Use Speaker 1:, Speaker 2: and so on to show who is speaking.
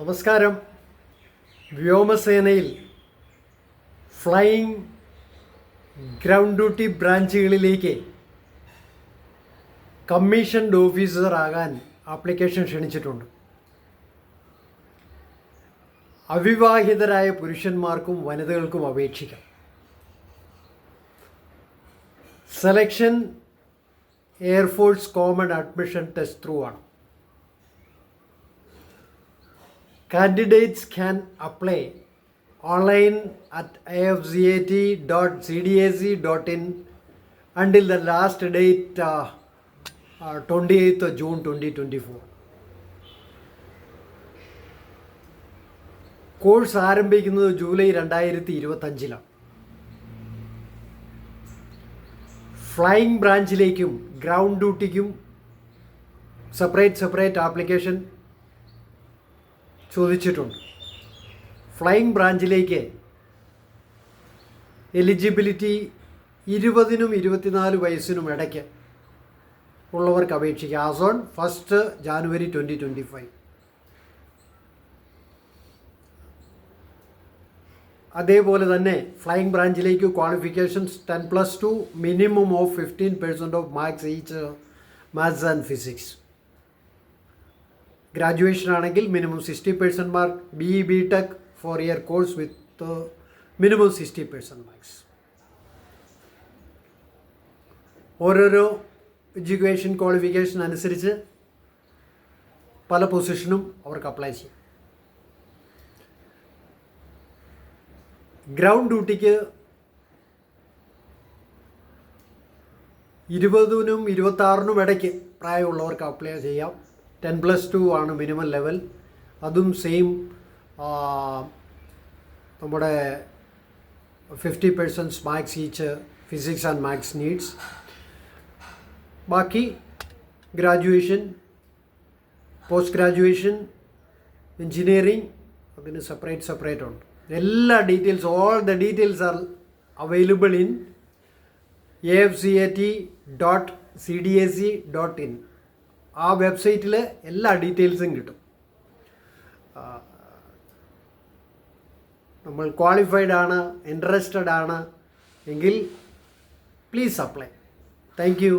Speaker 1: നമസ്കാരം. വ്യോമസേനയിൽ flying ground duty ബ്രാഞ്ചുകളിലേക്ക് കമ്മീഷൻഡ് ഓഫീസർ ആകാൻ ആപ്ലിക്കേഷൻ ക്ഷണിച്ചിട്ടുണ്ട്. അവിവാഹിതരായ പുരുഷന്മാർക്കും വനിതകൾക്കും അപേക്ഷിക്കാം. Selection air force common admission test through ആണ്. Candidates can apply online at afzat.cdac.in until the last date 28th of June 2024. Course ആരംഭിക്കുന്നത് ജൂലൈ 2025. ഫ്ലൈയിങ് ബ്രാഞ്ചിലേക്കും ഗ്രൗണ്ട് ഡ്യൂട്ടിക്കും സെപ്പറേറ്റ് ആപ്ലിക്കേഷൻ ചോദിച്ചിട്ടുണ്ട്. ഫ്ലൈയിങ് ബ്രാഞ്ചിലേക്ക് എലിജിബിലിറ്റി 20-നും 24 വയസ്സിനും ഇടയ്ക്ക് ഉള്ളവർക്ക് അപേക്ഷിക്കാം. As on 1 January 2025. അതേപോലെ തന്നെ ഫ്ലൈയിങ് ബ്രാഞ്ചിലേക്ക് qualifications 10+2 minimum of 15% of marks each maths and physics. Graduation ആണെങ്കിൽ minimum 60% mark. BE/BTech 4-year course with minimum 60% marks. ഓരോരോ എഡ്യൂക്കേഷൻ ക്വാളിഫിക്കേഷൻ അനുസരിച്ച് പല പൊസിഷനും അവർക്ക് അപ്ലൈ ചെയ്യും. ഗ്രൗണ്ട് ഡ്യൂട്ടിക്ക് 20-നും 26-നും ഇടയ്ക്ക് പ്രായമുള്ളവർക്ക് അപ്ലൈ ചെയ്യാം. 10+2 ആണ് മിനിമം ലെവൽ. അതും സെയിം നമ്മുടെ 50% marks each physics and maths needs. ബാക്കി ഗ്രാജുവേഷൻ, പോസ്റ്റ് ഗ്രാജുവേഷൻ, എൻജിനീയറിംഗ് അതിന് സെപ്പറേറ്റ് ഉണ്ട്. എല്ലാ details, all the details are available in afzat.cdac.in. ആ വെബ്സൈറ്റിൽ എല്ലാ ഡീറ്റെയിൽസും കിട്ടും. നമ്മൾ ക്വാളിഫൈഡ് ആണ്, ഇൻട്രസ്റ്റഡ് ആണ് എങ്കിൽ പ്ലീസ് അപ്ലൈ. Thank you.